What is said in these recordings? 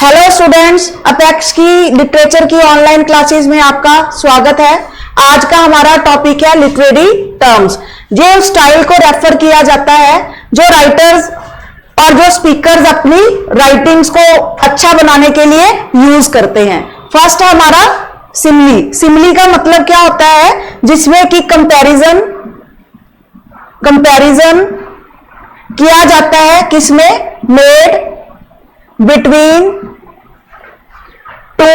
Hello students, apex की literature की online classes में आपका स्वागत है। आज का हमारा टॉपिक है लिटरेरी टर्म्स। जो स्टाइल को रेफर किया जाता है जो राइटर्स और जो स्पीकर्स अपनी राइटिंग्स को अच्छा बनाने के लिए यूज करते हैं। फर्स्ट है हमारा सिमली। सिमली का मतलब क्या होता है? जिसमें कि कंपैरिजन किया जाता है, किसमें? Made between to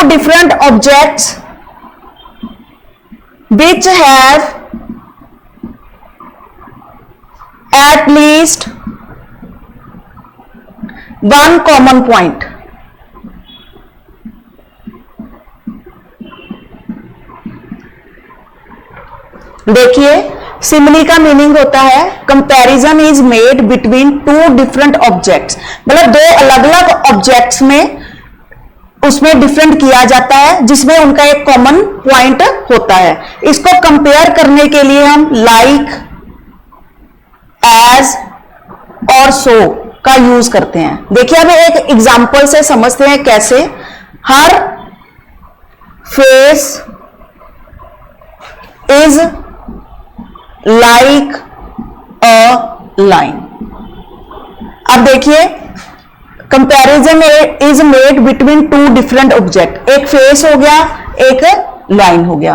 different objects which have at least one common point. देखिए, सिमिली का मीनिंग होता है comparison is made between two different objects. मतलब दो अलग अलग ऑब्जेक्ट्स में उसमें डिफरेंट किया जाता है जिसमें उनका एक कॉमन पॉइंट होता है। इसको कंपेयर करने के लिए हम लाइक, एज और सो का यूज करते हैं। देखिए, अब एक एग्जांपल से समझते हैं कैसे। हर face is like a line. अब देखिए, comparison is made between two different object. एक फेस हो गया, एक लाइन हो गया,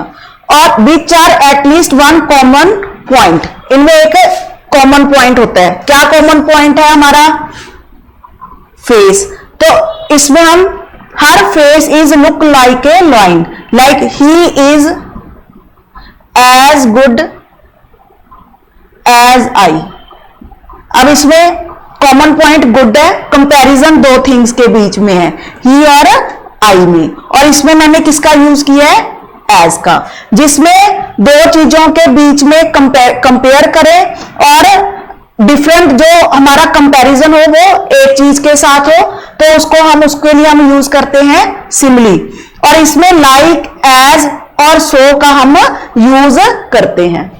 और which are at least one common point. इनमें एक कॉमन पॉइंट होता है। क्या कॉमन पॉइंट है हमारा? फेस। तो इसमें हम हर face is look like a line, like he is as good as I. अब इसमें कॉमन पॉइंट गुड है, कंपैरिजन दो थिंग्स के बीच में है, ही और आई में। और इसमें मैंने किसका यूज किया है? एज का, जिसमें दो चीजों के बीच में कंपेयर करें और डिफरेंट जो हमारा कंपैरिजन हो वो एक चीज के साथ हो, तो उसके लिए हम यूज करते हैं सिमिली। और इसमें लाइक, एज और सो का हम यूज करते हैं।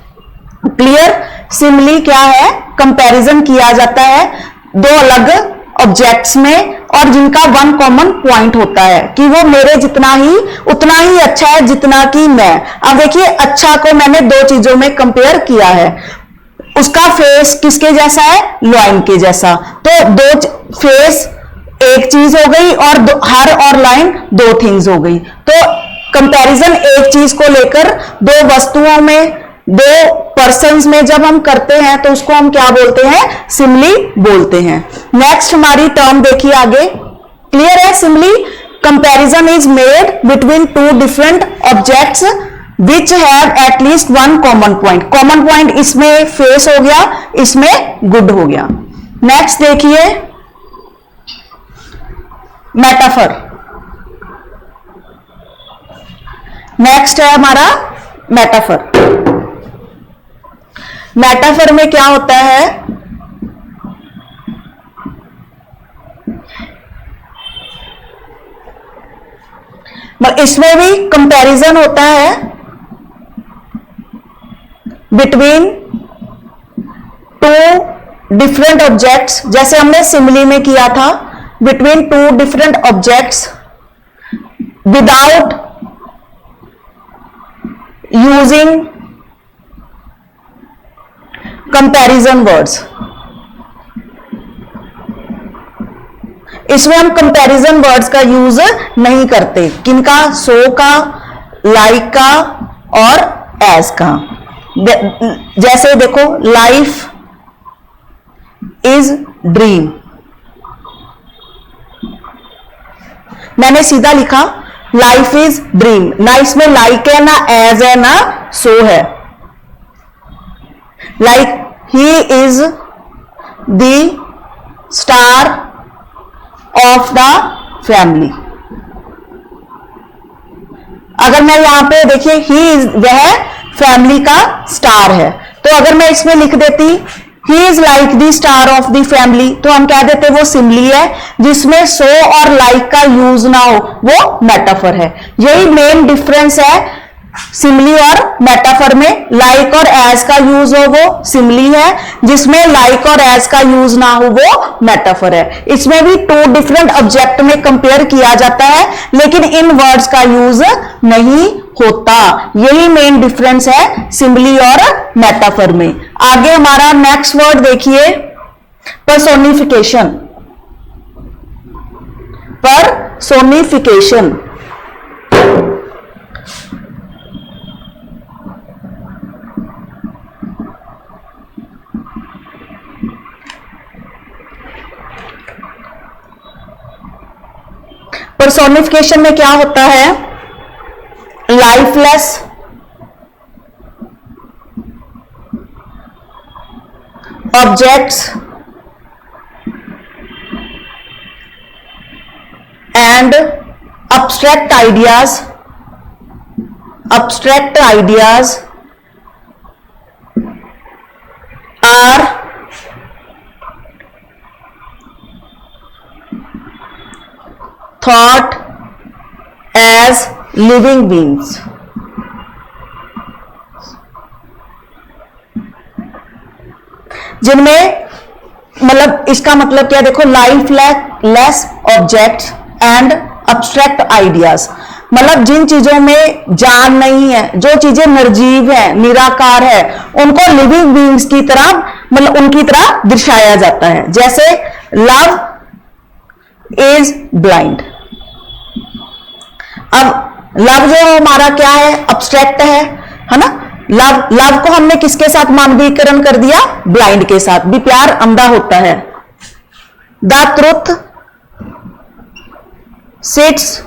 क्लियर? सिमिली क्या है? कंपैरिजन किया जाता है दो अलग ऑब्जेक्ट्स में और जिनका वन कॉमन पॉइंट होता है कि वो मेरे जितना ही उतना ही अच्छा है जितना कि मैं। अब देखिए, अच्छा को मैंने दो चीजों में कंपेयर किया है। उसका फेस किसके जैसा है? लाइन के जैसा। तो दो फेस एक चीज हो गई और हर और लाइन दो थिंग्स हो गई। तो कंपैरिजन एक चीज को लेकर दो वस्तुओं में, दो पर्सन्स में जब हम करते हैं तो उसको हम क्या बोलते हैं? सिमिली बोलते हैं। नेक्स्ट हमारी टर्म देखिए आगे। क्लियर है? Simile comparison is made between two different objects which have at least one common point. Common point इसमें फेस हो गया, इसमें गुड हो गया। नेक्स्ट देखिए, मेटाफर। नेक्स्ट है हमारा मेटाफर। मेटाफर में क्या होता है? इसमें भी कंपैरिजन होता है बिटवीन टू डिफरेंट ऑब्जेक्ट्स, जैसे हमने सिमिली में किया था, between two different objects without using comparison words. इसमें हम कंपैरिजन वर्ड्स का यूज नहीं करते। किनका? सो का, लाइक का और एज का। जैसे देखो, लाइफ इज ड्रीम, मैंने सीधा लिखा लाइफ इज ड्रीम। ना इसमें लाइक है, ना एज है, ना सो है। Like he is the star of the family. अगर मैं यहां पे देखिए, ही इज, वह फैमिली का स्टार है, तो अगर मैं इसमें लिख देती he is like the star of the family, तो हम कह देते वो सिमिली है। जिसमें सो और लाइक का यूज ना हो वो मेटाफर है। यही मेन डिफरेंस है सिमली और मेटाफर में लाइक और एज का यूज हो वो सिमली है, जिसमें लाइक और एज का यूज ना हो वो मेटाफर है। इसमें भी टू डिफरेंट ऑब्जेक्ट में कंपेयर किया जाता है, लेकिन इन वर्ड्स का यूज नहीं होता। यही मेन डिफरेंस है सिमली और मेटाफर में। आगे हमारा नेक्स्ट वर्ड देखिए, पर्सोनिफिकेशन। पर्सोनिफिकेशन पर्सोनिफिकेशन में क्या होता है, lifeless, objects and abstract ideas are thought as living beings। जिनमें मतलब इसका मतलब क्या, देखो, lifeless objects and abstract ideas, मतलब जिन चीजों में जान नहीं है, जो चीजें निर्जीव है, निराकार है, उनको लिविंग बीइंग्स की तरह, मतलब उनकी तरह दर्शाया जाता है। जैसे लव इज ब्लाइंड। अब लव जो हमारा क्या है, अब्स्ट्रैक्ट है ना। लव को हमने किसके साथ मानवीकरण कर दिया, ब्लाइंड के साथ। भी प्यार अंधा होता है। The truth sits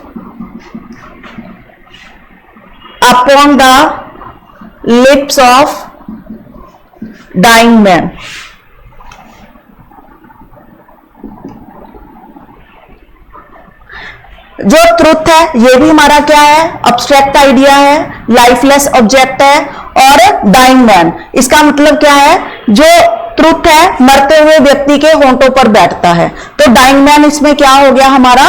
upon the lips of dying man. जो ट्रुथ है ये भी हमारा क्या है, अब्स्ट्रैक्ट आइडिया है, लाइफलेस ऑब्जेक्ट है, और डाइंग मैन, इसका मतलब क्या है, जो ट्रुथ है मरते हुए व्यक्ति के होंठों पर बैठता है। तो डाइंग मैन इसमें क्या हो गया, हमारा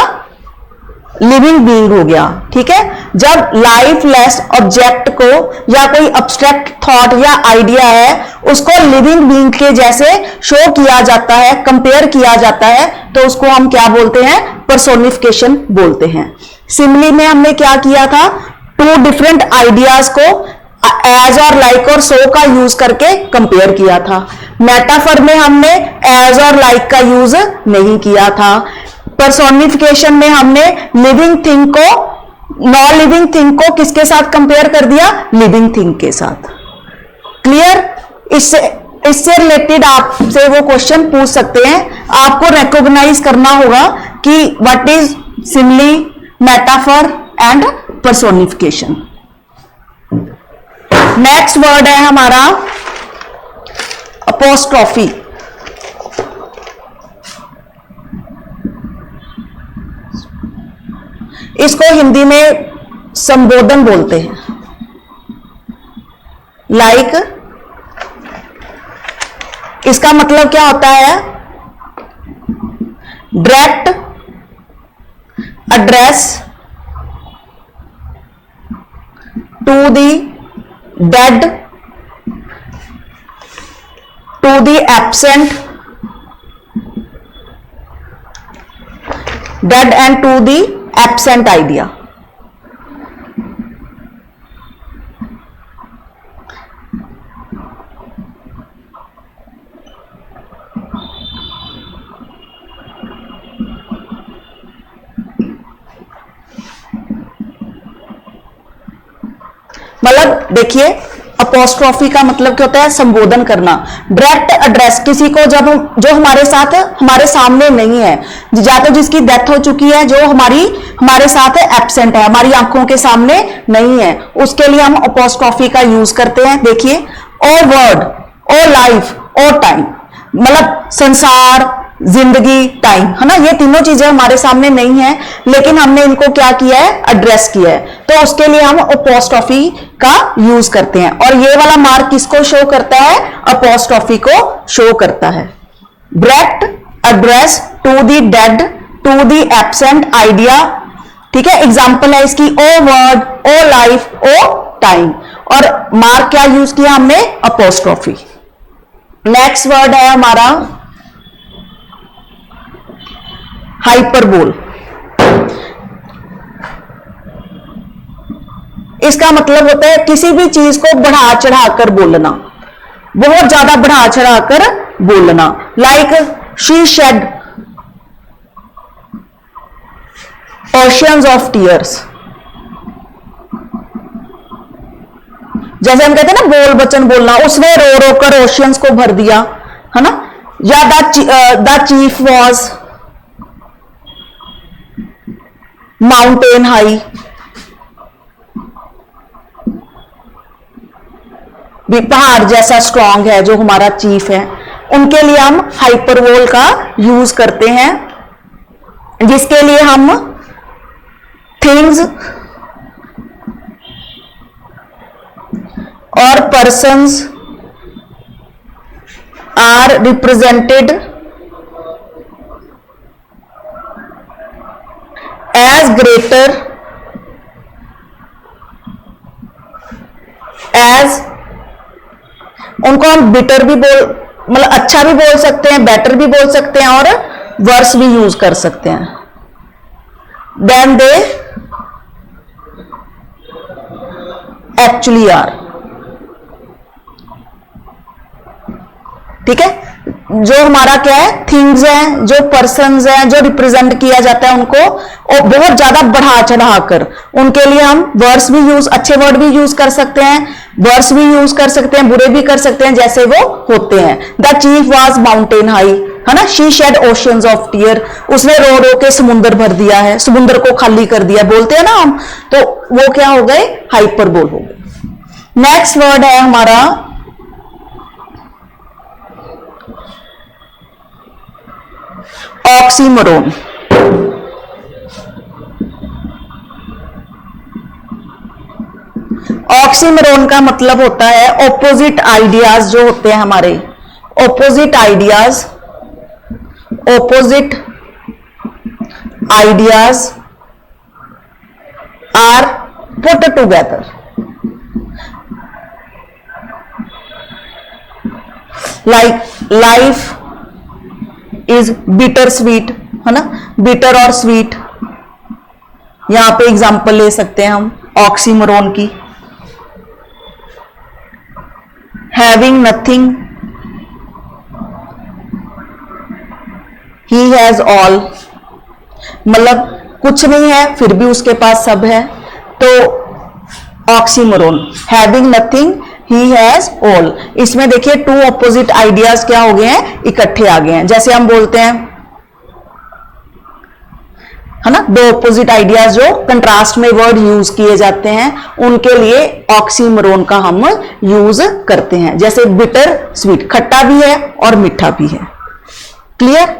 लिविंग बीइंग हो गया। ठीक है, जब लाइफलेस ऑब्जेक्ट को या कोई अब्स्ट्रैक्ट थॉट या आइडिया है उसको लिविंग बीइंग के जैसे शो किया जाता है, कंपेयर किया जाता है, तो उसको हम क्या बोलते हैं, पर्सोनिफिकेशन बोलते हैं। सिमिली में हमने क्या किया था, टू डिफरेंट आइडियाज को एज और लाइक और सो का यूज करके कंपेयर किया था। मेटाफर में हमने एज और लाइक का यूज नहीं किया था। पर्सोनिफिकेशन में हमने लिविंग थिंग को नॉन लिविंग थिंग को किसके साथ कंपेयर कर दिया, लिविंग थिंग के साथ। क्लियर। इससे रिलेटेड आपसे वो क्वेश्चन पूछ सकते हैं, आपको रिकॉग्नाइज करना होगा कि what is simile, metaphor and personification. Next word है हमारा अपोस्ट्रोफी। इसको हिंदी में संबोधन बोलते हैं। लाइक इसका मतलब क्या होता है, direct address to the dead, to the absent, dead and to the absent idea. मतलब देखिए, अपोस्ट्रोफी का मतलब क्या होता है, संबोधन करना। डायरेक्ट एड्रेस, किसी को जब जो हमारे साथ हमारे सामने नहीं है, या तो जिसकी डेथ हो चुकी है, जो हमारे साथ एब्सेंट है, हमारी आंखों के सामने नहीं है, उसके लिए हम अपोस्ट्रोफी का यूज करते हैं। देखिए, ओ word, O life, O time, मतलब संसार, जिंदगी, टाइम, है ना। ये तीनों चीजें हमारे सामने नहीं है, लेकिन हमने इनको क्या किया है, एड्रेस किया है, तो उसके लिए हम अपोस्ट्रोफी का यूज करते हैं। और ये वाला मार्क किसको शो करता है, अपोस्ट्रोफी को शो करता है। Direct address to the dead, to the absent idea ठीक है, एग्जाम्पल है इसकी O word, O life, O time, और मार्क क्या यूज किया हमने, अपोस्ट्रोफी। नेक्स्ट वर्ड है हमारा हाइपरबोल। इसका मतलब होता है किसी भी चीज को बढ़ा चढ़ाकर बोलना, बहुत ज्यादा बढ़ा चढ़ाकर बोलना। Like she shed oceans of tears, जैसे हम कहते हैं ना बोल बचन बोलना, उसने रो रो कर ओशियंस को भर दिया, है ना। या the chief was mountain high, पहाड़ जैसा स्ट्रांग है जो हमारा चीफ है, उनके लिए हम हाइपरबोल का यूज करते हैं, जिसके लिए हम थिंग्स और persons are represented as greater as, उनको हम बिटर भी बोल, मतलब अच्छा भी बोल सकते हैं, बेटर भी बोल सकते हैं, और वर्स भी यूज कर सकते हैं, देन दे एक्चुअली आर। ठीक है, जो हमारा क्या है, थिंग्स हैं, जो पर्सन्स हैं, जो रिप्रेजेंट किया जाता है उनको, और बहुत ज्यादा बढ़ा चढ़ाकर, उनके लिए हम वर्ड्स भी यूज, अच्छे वर्ड भी यूज कर सकते हैं, वर्ड्स भी यूज कर सकते हैं, बुरे भी कर सकते हैं, जैसे वो होते हैं। The chief was mountain high, है ना। She shed oceans of tear, उसने रो रो के समुद्र भर दिया है, समुद्र को खाली कर दिया, बोलते हैं ना हम, तो वो क्या हो गए, हाइपरबोल हो गए। नेक्स्ट वर्ड है हमारा ऑक्सीमोरोन। ऑक्सीमोरोन का मतलब होता है ऑपोजिट आइडियाज जो होते हैं हमारे, opposite ideas, opposite ideas are put together. Like life is bitter sweet, है ना, बिटर और स्वीट, यहां पे एग्जांपल ले सकते हैं हम ऑक्सीमोरोन की। Having nothing, he has all, मतलब कुछ नहीं है फिर भी उसके पास सब है, तो oxymoron. Having nothing, he has all, इसमें देखिए टू ऑपोजिट आइडियाज क्या हो गए हैं, इकट्ठे आ गए हैं। जैसे हम बोलते हैं, है ना, दो ऑपोजिट आइडियाज जो कंट्रास्ट में वर्ड यूज किए जाते हैं, उनके लिए ऑक्सीमोरोन का हम यूज करते हैं। जैसे बिटर स्वीट, खट्टा भी है और मीठा भी है। क्लियर।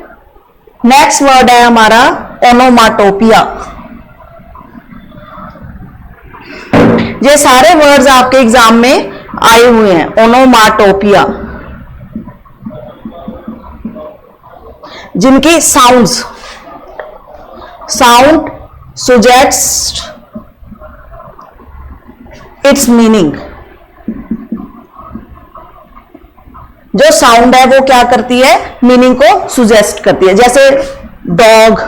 नेक्स्ट वर्ड है हमारा ओनोमाटोपिया। ये सारे वर्ड्स आपके एग्जाम में आए हुए हैं। ओनोमाटोपिया, जिनकी साउंड सुजेस्ट इट्स मीनिंग, जो साउंड है वो क्या करती है, मीनिंग को सुजेस्ट करती है। जैसे डॉग,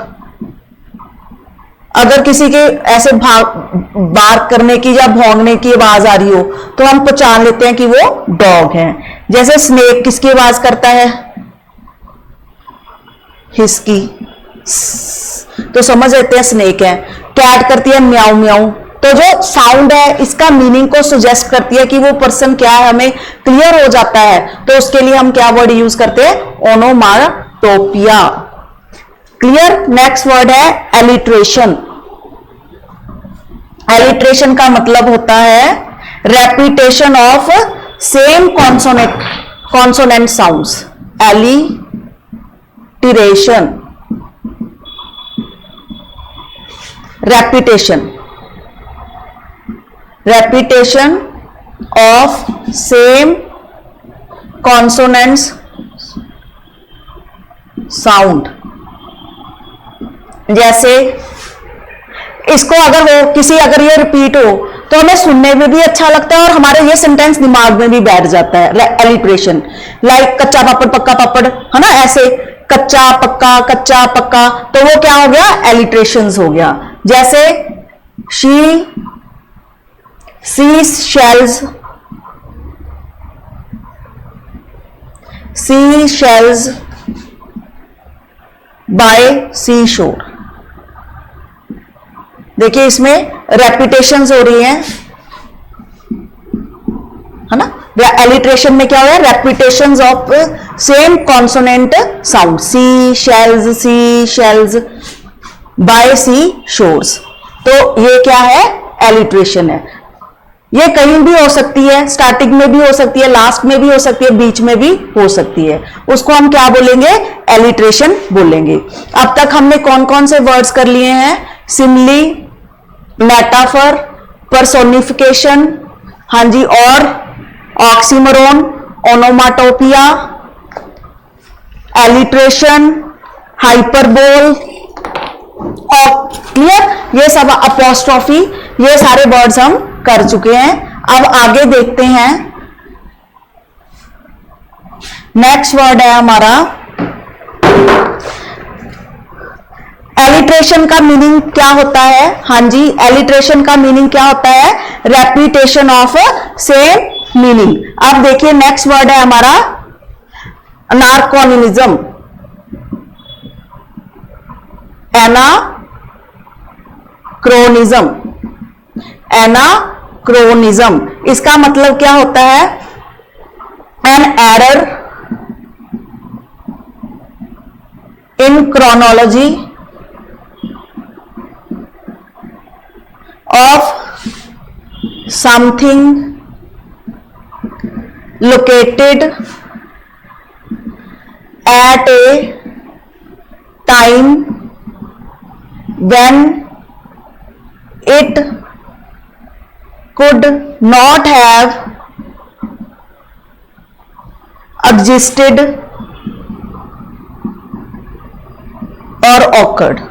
अगर किसी के ऐसे बार्क करने की या भौंकने की आवाज आ रही हो तो हम पहचान लेते हैं कि वो डॉग है। जैसे स्नेक किसकी आवाज करता है, हिस्की, तो समझ लेते हैं स्नेक है। कैट करती है म्याऊ म्याऊ, तो जो साउंड है इसका मीनिंग को सुजेस्ट करती है कि वो पर्सन क्या है, हमें क्लियर हो जाता है, तो उसके लिए हम क्या वर्ड यूज करते हैं, ओनोमाटोपिया। क्लियर। नेक्स्ट वर्ड है एलिट्रेशन। एलिट्रेशन का मतलब होता है repetition of same consonant sounds, alliteration, repetition of same consonants sound। जैसे इसको अगर हो किसी अगर ये रिपीट हो तो हमें सुनने में भी अच्छा लगता है और हमारे ये सेंटेंस दिमाग में भी बैठ जाता है। एलिट्रेशन, लाइक कच्चा पापड़ पक्का पापड़, है ना, ऐसे कच्चा पक्का, तो वो क्या हो गया, एलिट्रेशंस हो गया। जैसे सी शेल्स बाय सी शोर। देखिए इसमें रेपिटेशंस हो रही हैं, है ना। एलिट्रेशन में क्या हो रहा है, repetitions of same consonant sound, sea shells by sea shores. तो ये क्या है, एलिट्रेशन है। ये कहीं भी हो सकती है, स्टार्टिंग में भी हो सकती है, लास्ट में भी हो सकती है, बीच में भी हो सकती है। उसको हम क्या बोलेंगे, एलिट्रेशन बोलेंगे। अब तक हमने कौन कौन से वर्ड्स कर लिए हैं, सिमिली, मेटाफर, पर्सोनिफिकेशन, हाँ जी, और ऑक्सीमोरोन, ओनोमाटोपिया, एलिट्रेशन, हाइपरबोल, क्लियर, ये सब अपोस्ट्रोफी, ये सारे वर्ड्स हम कर चुके हैं। अब आगे देखते हैं, नेक्स्ट वर्ड है हमारा एलिट्रेशन का मीनिंग क्या होता है। हाँ जी, एलिट्रेशन का मीनिंग क्या होता है, रेपिटेशन ऑफ सेम मीनिंग। अब देखिए नेक्स्ट वर्ड है हमारा अनाक्रोनिज्म, एनाक्रोनिज्म, इसका मतलब क्या होता है, N error in chronology of something located at a time when it could not have existed or occurred।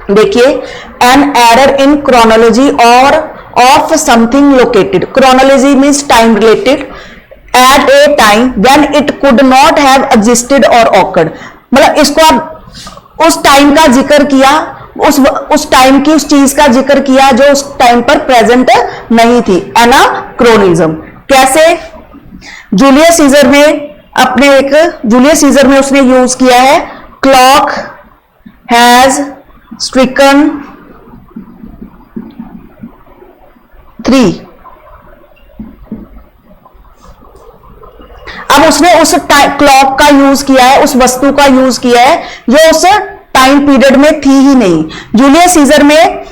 देखिए, an error in chronology or of something located, chronology means time related, at a time when it could not have existed or occurred, मतलब इसको आप उस time का जिक्र किया, उस time की उस चीज का जिक्र किया जो उस टाइम पर प्रेजेंट नहीं थी, एनाक्रोनिज्म। कैसे, जूलियस सीजर में उसने यूज किया है, क्लॉक हैज स्ट्रिकन 3। अब उसने उस क्लॉक का यूज किया है, उस वस्तु का यूज किया है जो उस टाइम पीरियड में थी ही नहीं। जूलियस सीजर में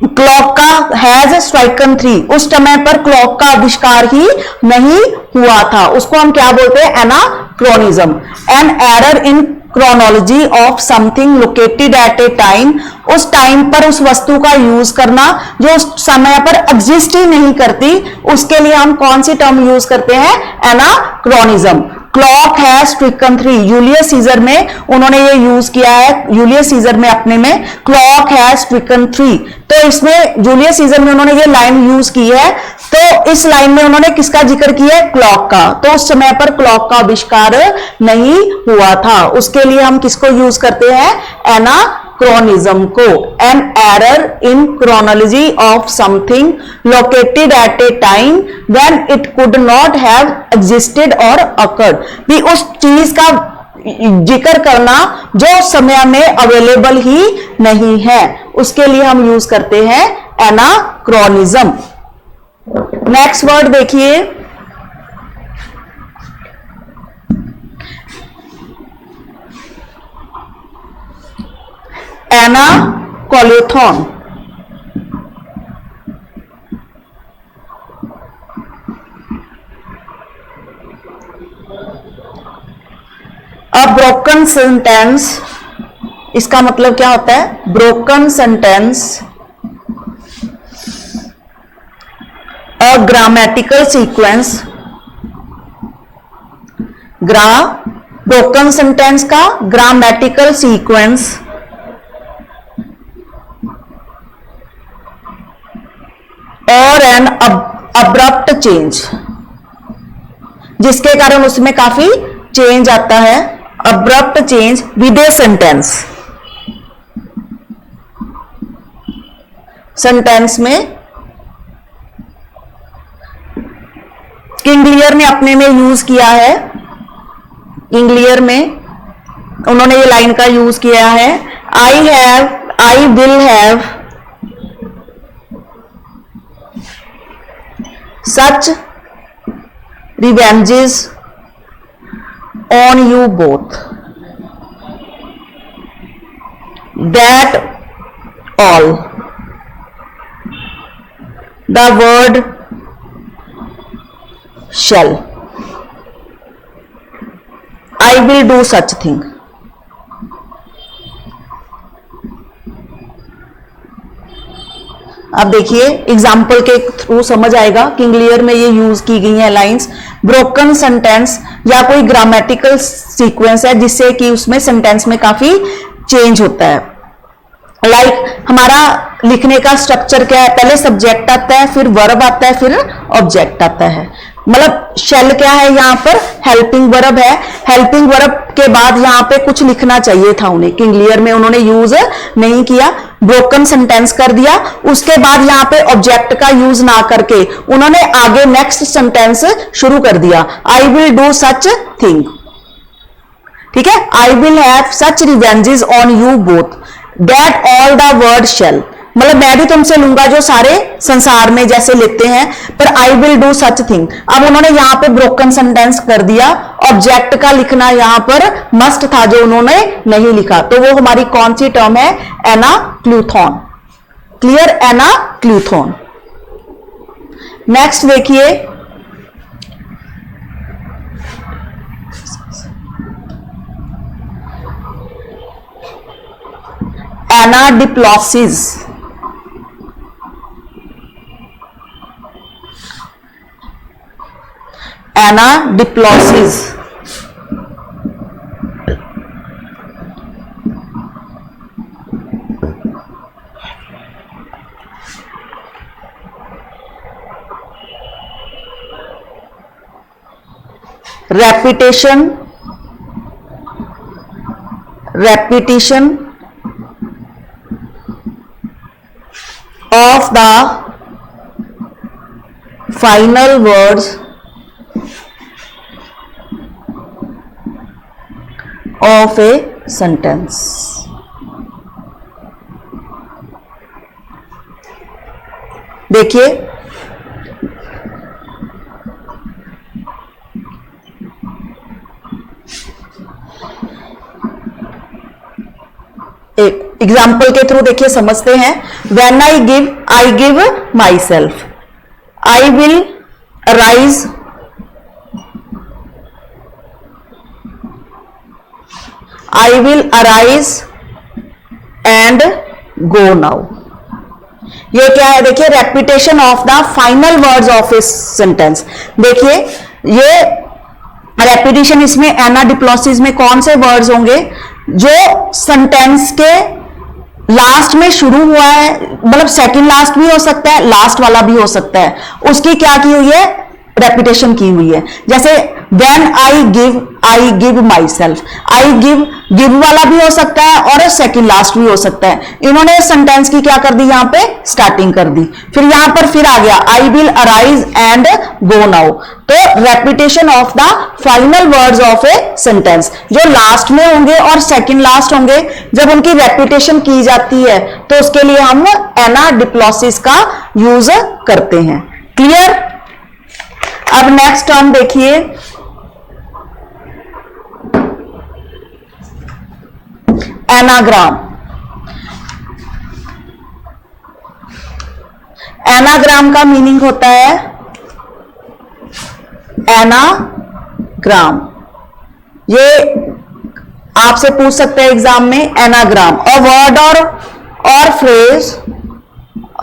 क्लॉक का हैज स्ट्राइकन 3, उस समय पर क्लॉक का आविष्कार ही नहीं हुआ था, उसको हम क्या बोलते हैं, anachronism. An error in chronology of something located at a time, उस टाइम पर उस वस्तु का यूज करना जो उस समय पर एग्जिस्ट ही नहीं करती, उसके लिए हम कौन सी टर्म यूज करते हैं, anachronism. Clock has stricken 3, Julius Caesar में उन्होंने ये यूज किया है, जूलियस सीजर में अपने में क्लॉक हैज स्ट्रिकन 3, तो इसमें जूलियस सीजर में उन्होंने ये लाइन यूज की है, तो इस लाइन में उन्होंने किसका जिक्र किया है, क्लॉक का, तो उस समय पर क्लॉक का आविष्कार नहीं हुआ था, उसके लिए हम किसको यूज करते हैं, एनाक्रोनिज्म को। N error in chronology of something located at a time when it could not have existed और अकर्ड, भी उस चीज का जिक्र करना जो समय में अवेलेबल ही नहीं है, उसके लिए हम यूज करते हैं एनाक्रोनिज्म। नेक्स्ट वर्ड देखिए, एनाकोलिथॉन। अ ब्रोकन सेंटेंस, इसका मतलब क्या होता है, broken sentence, a grammatical sequence, grammatical broken sentence का ग्रामेटिकल सीक्वेंस और एन अब्रप्ट चेंज, जिसके कारण उसमें काफी चेंज आता है, abrupt change with a sentence. Sentence में किंग लियर ने अपने में यूज किया है, किंग लियर में उन्होंने ये लाइन का यूज किया है, I will have such revenges on you both that all the word shall, I will do such thing। अब देखिए एग्जाम्पल के थ्रू समझ आएगा। किंग लियर में ये यूज की गई है लाइंस। ब्रोकन सेंटेंस या कोई ग्रामेटिकल सीक्वेंस है जिससे कि उसमें सेंटेंस में काफी चेंज होता है। हमारा लिखने का स्ट्रक्चर क्या है, पहले सब्जेक्ट आता है, फिर वर्ब आता है, फिर ऑब्जेक्ट आता है। मतलब शेल क्या है, यहाँ पर हेल्पिंग वर्ब है। हेल्पिंग वर्ब के बाद यहाँ पे कुछ लिखना चाहिए था उन्हें, किंग लियर में उन्होंने यूज नहीं किया, ब्रोकन सेंटेंस कर दिया। उसके बाद यहाँ पे ऑब्जेक्ट का यूज ना करके उन्होंने आगे नेक्स्ट सेंटेंस शुरू कर दिया, I will do such thing. ठीक है, I will have such revenges on you both that all the word shall, मतलब मैं भी तुमसे लूंगा जो सारे संसार में जैसे लेते हैं, पर आई विल डू सच थिंग। अब उन्होंने यहां पे ब्रोकन सेंटेंस कर दिया, ऑब्जेक्ट का लिखना यहां पर मस्ट था जो उन्होंने नहीं लिखा, तो वो हमारी कौन सी टर्म है, एनाक्लूथॉन। क्लियर, एनाक्लूथॉन। नेक्स्ट देखिए, एनाडिप्लॉसिस। एनाडिप्लॉसिस repetition of the final words of a sentence। देखिए, एग्जाम्पल के थ्रू देखिए समझते हैं। When I give my self, I will arise, I will arise and go now. ये क्या है, देखिए repetition of the final words of a sentence. देखिए ये रेपिटेशन, इसमें एनाडिप्लॉसिस में कौन से वर्ड्स होंगे, जो सेंटेंस के लास्ट में शुरू हुआ है, मतलब सेकंड लास्ट भी हो सकता है, लास्ट वाला भी हो सकता है, उसकी क्या की हुई है, रेपिटेशन की हुई है। जैसे when I give my self, I give वाला भी हो सकता है और सेकंड लास्ट भी हो सकता है। इन्होंने सेंटेंस की क्या कर दी, यहां पे स्टार्टिंग कर दी, फिर यहां पर फिर आ गया I will arise and go now. तो repetition of the final words of a sentence, जो लास्ट में होंगे और सेकंड लास्ट होंगे, जब उनकी रेपिटेशन की जाती है तो उसके लिए हम एनाडिप्लॉसिस का यूज करते हैं। क्लियर। अब नेक्स्ट टर्म देखिए, एनाग्राम। एनाग्राम का मीनिंग होता है, एनाग्राम, ये आपसे पूछ सकते हैं एग्जाम में, एनाग्राम अ वर्ड और फ्रेज,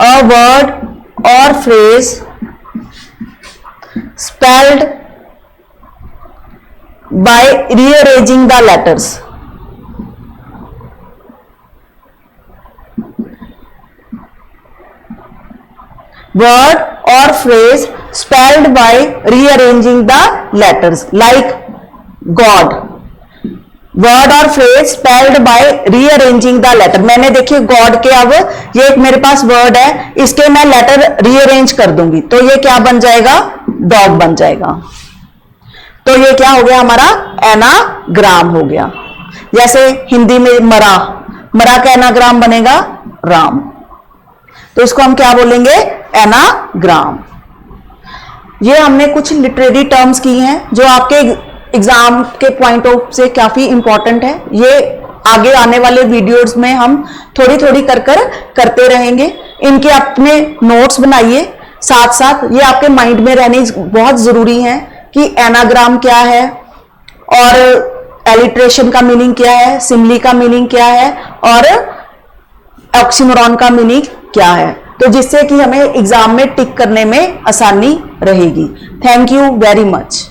अ वर्ड और phrase spelled by rearranging the letters. Word or phrase spelled by rearranging the letters, like God. Word और phrase spelled by rearranging the letter. मैंने देखिए गॉड के, अब ये एक मेरे पास वर्ड है, इसके मैं लेटर रीअरेंज कर दूंगी तो ये क्या बन जाएगा, डॉग बन जाएगा। तो ये क्या हो गया, हमारा एनाग्राम हो गया। जैसे हिंदी में मरा, मरा का एनाग्राम बनेगा राम, तो इसको हम क्या बोलेंगे, एनाग्राम। ये हमने कुछ लिटरेरी टर्म्स की हैं जो आपके एग्जाम के पॉइंट ऑफ से काफी इंपॉर्टेंट है। ये आगे आने वाले वीडियोस में हम थोड़ी थोड़ी कर करते रहेंगे। इनके अपने नोट्स बनाइए, साथ साथ ये आपके माइंड में रहने बहुत जरूरी है कि एनाग्राम क्या है और एलिट्रेशन का मीनिंग क्या है, सिमिली का मीनिंग क्या है और ऑक्सीमोरॉन का मीनिंग क्या है, तो जिससे कि हमें एग्जाम में टिक करने में आसानी रहेगी। Thank you very much.